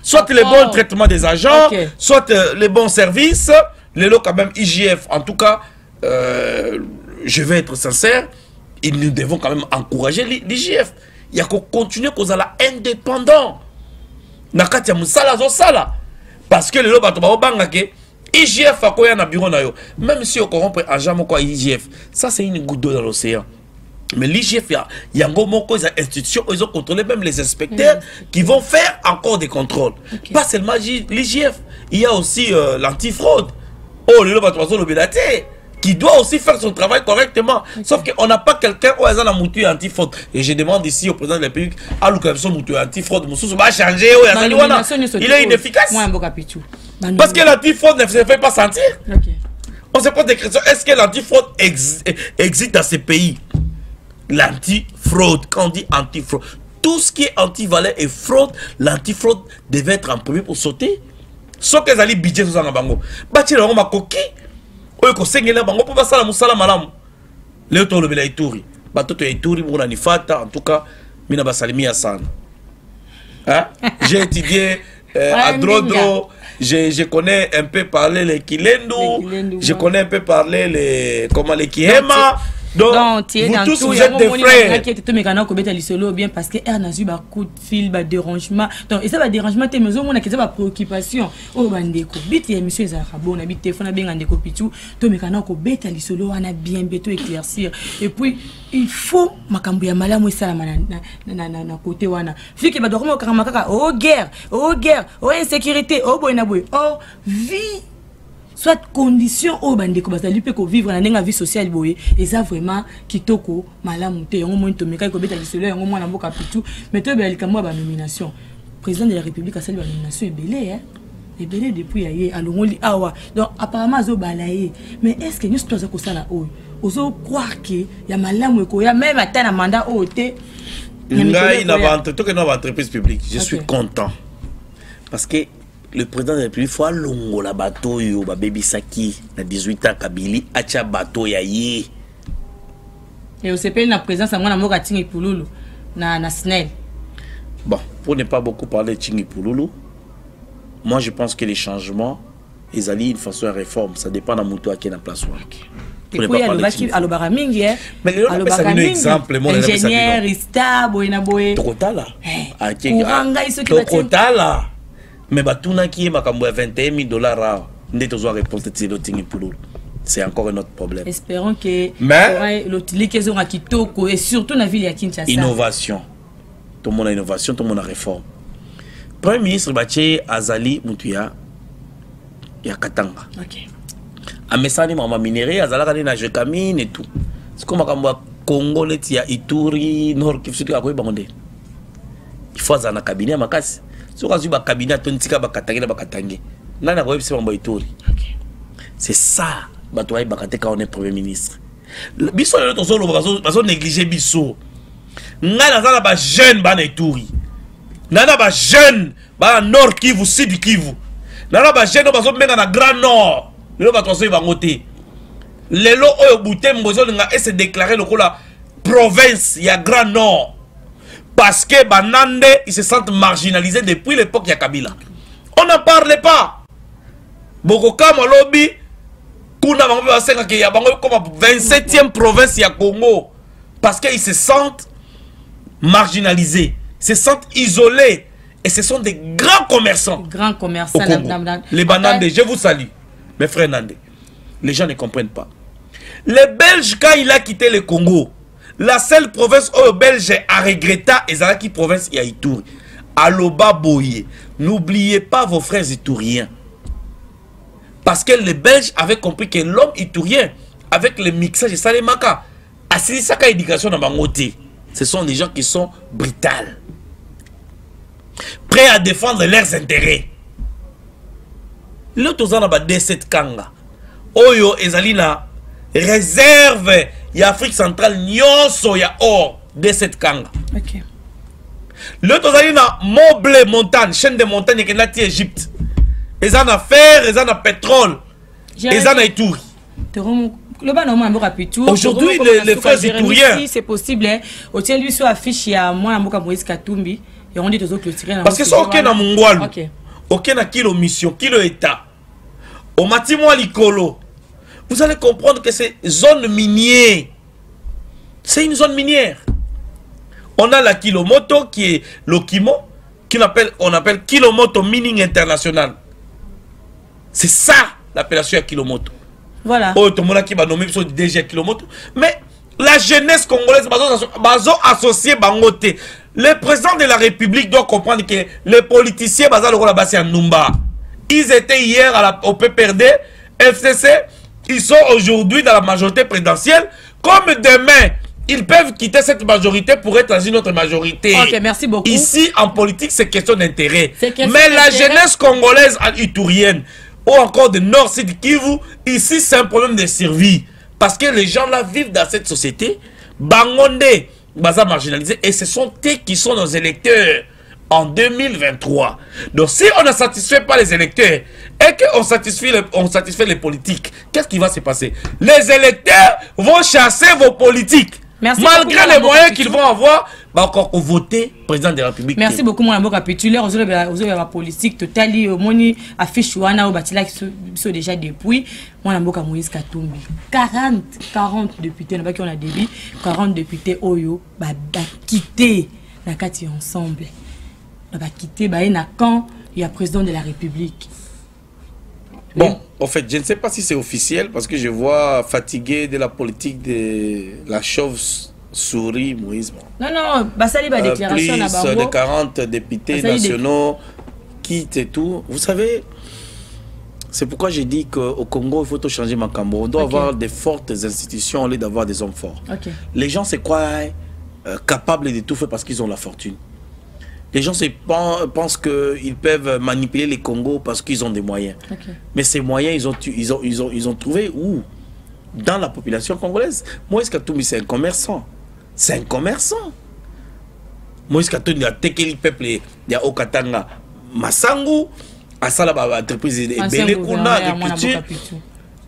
soit le bon traitement des agents, soit les bons services, les lots quand même IGF en tout cas. Je vais être sincère, nous devons quand même encourager l'IGF. Il y a qu'à continuer qu'on soit indépendant. nakati ya musala zo sala parce que lelo bato ba banga ke IGF akoya na bureau na yo même si on corrompt agent moko IGF ça c'est une goutte d'eau dans l'océan. Mais l'IGF, il y a des institutions, ils ont contrôlé même les inspecteurs qui vont faire encore des contrôles. Pas seulement l'IGF, il y a aussi l'antifraude. Oh, le qui doit aussi faire son travail correctement. Sauf qu'on n'a pas quelqu'un où ils ont un mouture antifraude. Et je demande ici au président de la République, à l'occasion mouture antifraude, va changer, il est inefficace. Parce que l'antifraude ne se fait pas sentir. On se pose des questions, est-ce que l'antifraude existe dans ces pays? L'antifraude, quand on dit antifraude, tout ce qui est anti-valeur et fraude, l'antifraude devait être en premier pour sauter. Sauf que les alliés budget sont en bango. Bâti le roma coquille, ou que c'est un bango pour passer la moussala malam. Le tour le belaïtouri. Batoto yaïtouri, mon anifata, en tout cas, mina basalimi asan. J'ai étudié à Drodro, je connais un peu parler les Kilendo, je connais un peu parler les, comment, les Kihema. Donc, vous tous, vous êtes des frères. Bien parce que a eu un coup de fil, un dérangement. Donc, et ça va dérangement, mais on a une préoccupation. Oh, bandeko, bit et monsieur Zarabo, on a bit téléphone, bien un décopitou, to mekana ko beta lisolo, on a bien beto éclaircir. Et puis, il faut makambu ya malamu ça na côté wana. Fi ki ba dormo karamaka, oh guerre, oh insécurité, oh boy na boy, oh vie. Soit condition au bandeko basali pe ko vivre na ndenga vie sociale boye et ça vraiment kitoko malamu te yango mo ntomeka ko beta lisolo yango mwana mboka pitu mais to be likamwa ba nomination président de la République a sali ba nomination ebelé ebelé depuis aye alongoli awa donc apparemment zo balaye mais est-ce que nous tous ko sala oyo ozo croire que ya malamu ko ya même atana mandat ote ngai na ba entreprise publique je suis content parce que le président de la République faut longo la bateau yo ba baby saki na 18 ans Kabili acha bateau ya ye et au CP na présence à moi na moka tingi pululu na SNEL. Bon, pour ne pas beaucoup parler de tingi pululu, moi je pense que les changements ils allient une façon de réforme, ça dépend de muto qui est en place. Et puis alobara mingi mais le un exemple mon ingénieur ista boina boy tokotala tokotala mais batuna qui est makambo ya $21,000 ndé tozo réponse de lotingi pululu. C'est encore un autre problème. Espérons que l'utilisation à Kitoko et surtout dans la ville de Kinshasa. Innovation. Tout le monde a innovation, tout le monde a réforme. Premier ministre Bache Azali Moutuya Katanga. Ok. A Messani Mama Minéré, Azala na Jekamine et tout. C'est comme à Congo, il y a Ituri, Nord Kivu, il faut un cabinet à Makasi. Si on a un cabinet, on a Katangé. Nana Web, c'est un Ituri. C'est ça. Batouaï Bakate quand on est premier ministre. Biso le tozo bazo négliger biso. Ngana za ba jeune ba na Ituri. Nana ba jeune ba Nord Kivu, Sud Kivu. Nana ba jeune bazo menga na Grand Nord. Le batozo ba ngote. Lelo oyo Butembo zo nga ese déclarer le la province ya Grand Nord. Parce que Banande ils se sentent marginalisés depuis l'époque ya Kabila. On n'en parle pas. Bokoka Malobi Kuna bango basenga ke ya bango comme 27e province ya Congo parce qu'ils se sentent marginalisés, se sentent isolés et ce sont des grands commerçants. Grands commerçants. Les bananes, je vous salue, mes frères Nandé. Les gens ne comprennent pas. Les Belges quand il a quitté le Congo, la seule province où les Belges a regretté et qui province ya Ituri. Aloba Boye, n'oubliez pas vos frères ituriens. Parce que les Belges avaient compris que l'homme iturien, avec le mixage de Salemaka, a saisi sa éducation dans Bangoté. Ce sont des gens qui sont brutals, prêts à défendre leurs intérêts. L'autre chose, on a 17 kanga. Oyo ezalina réserve ya Afrique centrale nyonso ya or 17 kanga. Ok. L'autre chose, on a Moblé montagne, chaîne de montagne qui est là Égypte. Ils en ont fer, ils en ont pétrole, ils en ont Ituri. Aujourd'hui, les frères ituriens. Si c'est possible, on tient lui sur affiche, il y a moi, Moïse Katumbi, et on dit aux autres clôturés. Parce que c'est ok dans Mongoual, ok dans kilo mission, kilo état. Au Matimo Likolo, vous allez comprendre que c'est zone minière. C'est une zone minière. On a la Kilomoto qui est Lokimo. on appelle Kilomoto Mining International. C'est ça l'appellation à Kilomoto. Voilà. Oh, tout le monde qui va nommer sur DG Kilomoto. Mais la jeunesse congolaise, bazo associé bangote. Le président de la République doit comprendre que les politiciens bazo le là-bas c'est en Numba. Ils étaient hier au PPRD, FCC. Ils sont aujourd'hui dans la majorité présidentielle. Comme demain, ils peuvent quitter cette majorité pour être dans une autre majorité. Ok, merci beaucoup. Ici, en politique, c'est question d'intérêt. Mais la jeunesse congolaise iturienne, ou encore de Nord, Sud, Kivu, ici, c'est un problème de survie. Parce que les gens là vivent dans cette société, Bangonde, Baza marginalisé, et ce sont eux qui sont nos électeurs en 2023. Donc, si on ne satisfait pas les électeurs et qu'on satisfait les politiques, qu'est-ce qui va se passer? Les électeurs vont chasser vos politiques. Merci malgré les moyens qu'ils vont avoir, bah encore voter président de la République. Merci beaucoup mon amour capitulaire aux la politique totali moni affiche wana au batila qui sont déjà depuis mon amour Moïse Katumbi 40 députés on a débit 40 députés oyo ba quitter la kati ensemble ba quitter ba na quand il y a président de la République. Bon, en fait, je ne sais pas si c'est officiel parce que je vois fatigué de la politique de la chauve-souris Moïse. Non, Bassali va déclaration plus de 40 députés nationaux quittent et tout. Vous savez, c'est pourquoi j'ai dit qu'au Congo, il faut tout changer Makambo. On doit avoir des fortes institutions au lieu d'avoir des hommes forts. Les gens se croient capables de tout faire parce qu'ils ont la fortune. Les gens pensent qu'ils peuvent manipuler les Congos parce qu'ils ont des moyens. Mais ces moyens, ils ont trouvé où? Dans la population congolaise. Moïse Katumbi, c'est un commerçant. C'est un commerçant. Moïse Katumbi a tekeli peuple de Okatanga. Masangu, à ça la entreprise Bele Kuna, agriculture.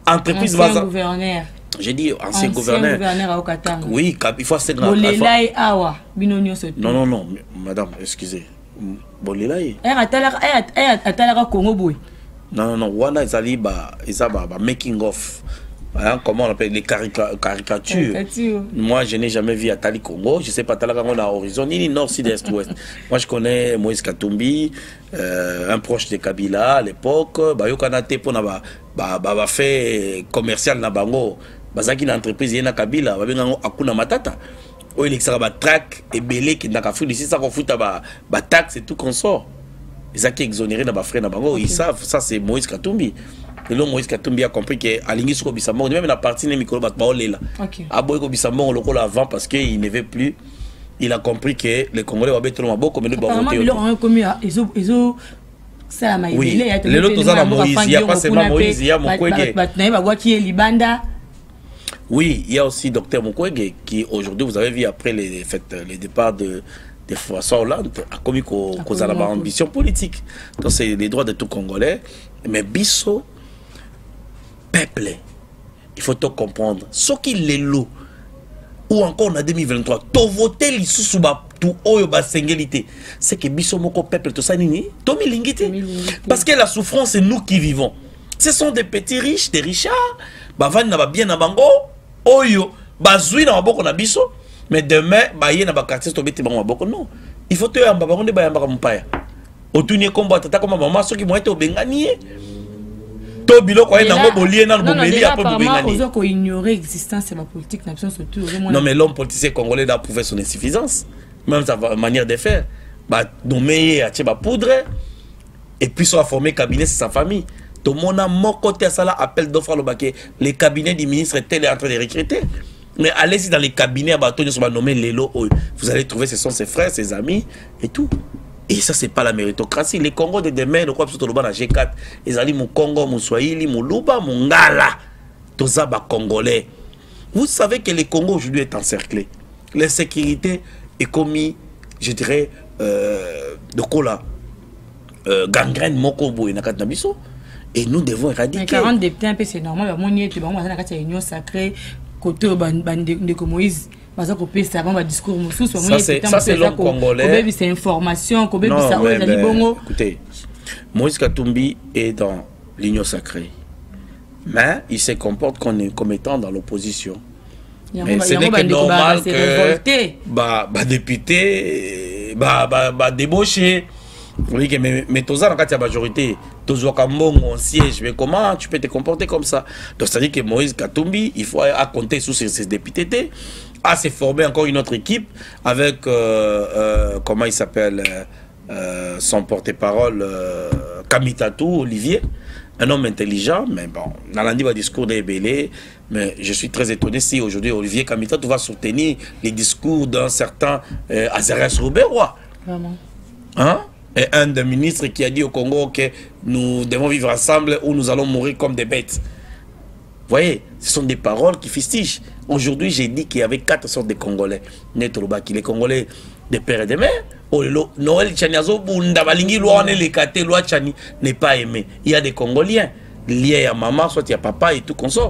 Entreprise ancien gouverneur. J'ai dit ancien gouverneur à Okatanga. Oui, il faut assez grand. Non, madame, excusez. Bolelaï. Non, Wana ils ont making of. Comment on appelle les caricatures. Moi, je n'ai jamais vu Atali Congo. Je ne sais pas, Atali Congo, on a horizon, ni nord, sud, est, ouest. Moi, je connais Moïse Katumbi, un proche de Kabila à l'époque. Bayokanate pour n'a fait commercial na bango. Bazaki na entreprise yena Kabila, babenga akuna matata. O il extra ba track et belé qui n'a qu'à foutre ici ça qu'on fout ba taxe et tout qu'on sort. Les qui exonérés na ba frère na bango, ils savent ça c'est Moïse Katumbi. Et là Moïse Katumbi a compris que alingi soko bisambo même la partie ne micro bat ba là. A boy ko bisambo le col avant parce que il ne veut plus. Il a compris que les Congolais va mettre beaucoup comme nous ba voter. Ils ont commis ils ont ça ma oui. Les autres ont Moïse, il y a pas seulement Moïse, il y a Mokwege. Oui, il y a aussi Dr Mukwege qui aujourd'hui, vous avez vu après les départs de François Hollande, a commis cause à la ambition politique. Donc c'est les droits de tout Congolais. Mais Bisso, peuple, il faut tout comprendre. Ce qui est l'eau, ou encore en 2023, tout voter l'issue tout oyo ba singélité, c'est que Bisso moko peuple tout ça nini, Tomi Lingité. Parce que la souffrance, c'est nous qui vivons. Ce sont des petits riches, des richards, bavani na ba bien na bango. Oyo, bazui na maboko na biso, mais demain, baye na ba quartier to beti bango maboko non. Il faut te yamba bango de bayamba mpaya. Otunie komba tata comme maman soki mo ete obengani. To biloko ay nango bolie na bomeli après bobengani. On doit ignorer l'existence de la politique na biso surtout. Non mais l'homme politicien congolais doit prouver son insuffisance, même sa manière de faire. Ba nommer a ba poudre et puis soit former cabinet c'est sa famille. Tout le monde a mon côté à ça là appel d'offres les cabinets du ministre étaient en train de recruter. Mais allez-y dans les cabinets à bateau, ils sont nommés Lelo. Vous allez trouver ce sont ses frères, ses amis et tout. Et ça c'est pas la méritocratie. Les Congos de demain, le quoi plutôt le ban G4, ils allaient mon Congo, mon Swahili, mon Luba, mon Ngala, tout ça bas congolais. Vous savez que le Congo aujourd'hui est encerclé. L'insécurité est commis, je dirais, de quoi là, gangrène mokobo et nakatnabiso. Et nous devons éradiquer. 40 députés, c'est normal. Mon yé, tu vas voir, il y a une union sacrée, côté de Moïse. Ça c'est l'homme congolais. C'est information. Non, écoutez, Moïse Katumbi est dans l'union sacrée. Mais il se comporte comme étant dans l'opposition. Mais ce n'est que normal que député débauché. Oui, mais Toza, dans la majorité, Toza Kambongo, on siège, mais comment tu peux te comporter comme ça? Donc, c'est-à-dire que Moïse Katumbi, il faut compter sur ses députés, à se former encore une autre équipe avec, comment il s'appelle, son porte-parole, Kamitatou, Olivier, un homme intelligent, mais bon, Nalandi va discours des Bélé, mais je suis très étonné si aujourd'hui Olivier Kamitatou va soutenir les discours d'un certain Azarias Rouberois. Vraiment. Hein? Et un des ministres qui a dit au Congo que nous devons vivre ensemble ou nous allons mourir comme des bêtes. Vous voyez, ce sont des paroles qui fustigent. Aujourd'hui, j'ai dit qu'il y avait 4 sortes de Congolais. Les Congolais des pères et des mères. Noël Tchaniazo, Loi Tchani n'est pas aimé. Il y a des Congoliens liés à maman, soit il y a papa et tout comme ça.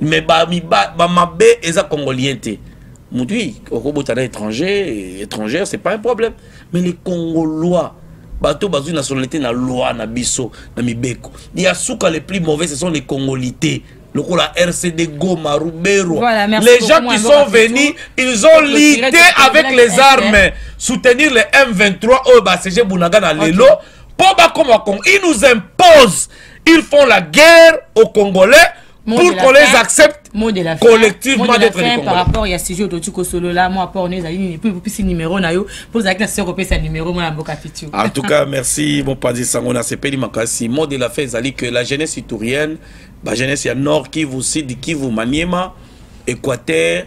Mais Mabé est un Congolien. Aujourd'hui, au Robotana étrangère, c'est pas un problème. Mais les Congolois, bateau bazou nationalité na loi na biso na mibeko. Il y a souka les plus mauvais, ce sont les Congolités. Le coup la RCD Goma Rubero. Voilà, les gens qui sont venus, ils ont lutté avec les armes, soutenir les M23 au BCG Bounaga na Lelo. Ils nous imposent, ils font la guerre aux Congolais pour qu'on les accepte collectivement d'être des Congolais. Par rapport à ce jeu de Solo là, moi rapport on est allé puis numéro na yo pour avec la sœur sa numéro moi Mboka Pichu. En tout cas, merci mon padi Sangona CPD Makasi. Mot de la fin ezali que la jeunesse iturienne, la jeunesse ya Nord Kivu, Sud Kivu, Maniema, Équateur,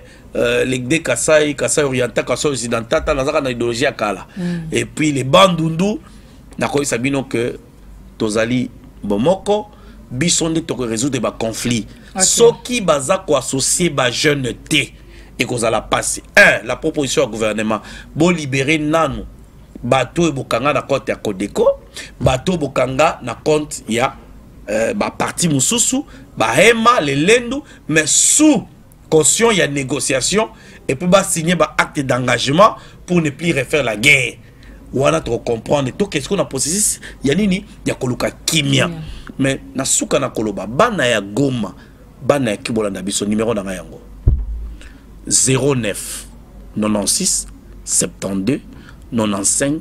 les deux Kasaï oriental, Kasaï occidental, dans la idéologie à Kala. Et puis les Bandundu, nakoi sabino que tozali bomoko bisonde to résoudre des conflits. Ce qui baza ko associer ba jeune té et qu'on la passer. La proposition au gouvernement bon libérer nanu bateau et bokanga na compte ya Kodeko, bateau bokanga na compte ya ba parti mususu, ba hema les lendu, mais sous caution il y a négociation et puis ba signer ba acte d'engagement pour ne plus refaire la guerre. Ou on a trop comprendre tout qu'est-ce qu'on a posé il y a nini il y a koluka kimia. Mais na suka na koloba bana ya Goma bana ya Kibolanda biso numéro na yango 09 96 72 95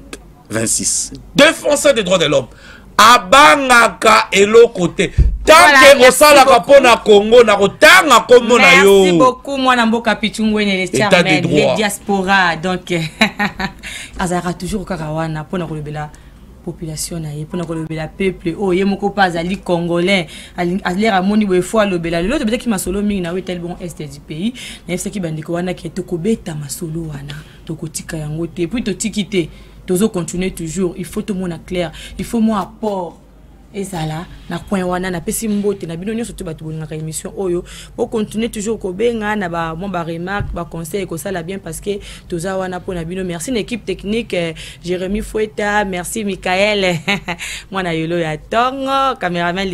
26. Défenseur des droits de l'homme abangaka elo côté tant que osala kapona Congo na kotanga kombo na yo. Merci beaucoup mwana Mboka Pichungwene les diaspora donc azara toujours kakawana pona kolobela population na ye pona kolobela peuple o ye moko pas ali congolais ali ramoni we fois lobela l'autre peut-être qui masolo mingi na we tel bon est du pays na ce qui bandiko wana ki to kobeta masolo wana to kotika yango te puis to tikite tozo continuer toujours il faut tout monde clair il faut moi apport et ça là na coin wana na pesi mbote na bino nyonso to batu bonaka émission oyo pour continuer toujours ko benga na ba mon ba remarque ba conseil ko ça la bien parce que toza wana pour na bino merci l'équipe technique Jérémy Foueta merci Michael mwana yolo ya tongo cameraman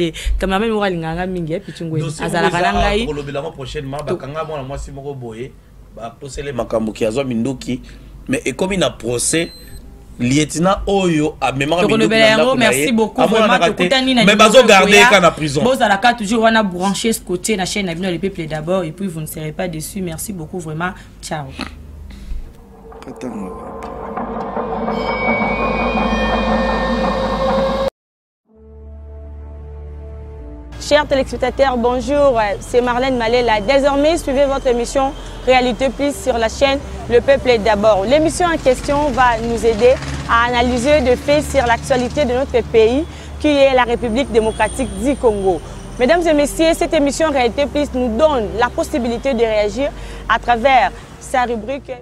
mo linganga mingi Pichungwe azala kalanga pour le bilan prochainement ba kanga mwana mwasi moko boye ba posele makambo ki azwa minduki mais et comme il a procès lieutenant Oyo a mémoire de merci beaucoup vraiment mais bazo garder quand en prison bon à la carte toujours on a branché ce côté la chaîne Avenir le peuple d'abord et puis vous ne serez pas déçus merci beaucoup vraiment ciao. Chers téléspectateurs, bonjour, c'est Marlène Malela. Désormais, suivez votre émission Réalité Plus sur la chaîne Le Peuple d'abord. L'émission en question va nous aider à analyser de faits sur l'actualité de notre pays, qui est la République démocratique du Congo. Mesdames et messieurs, cette émission Réalité Plus nous donne la possibilité de réagir à travers sa rubrique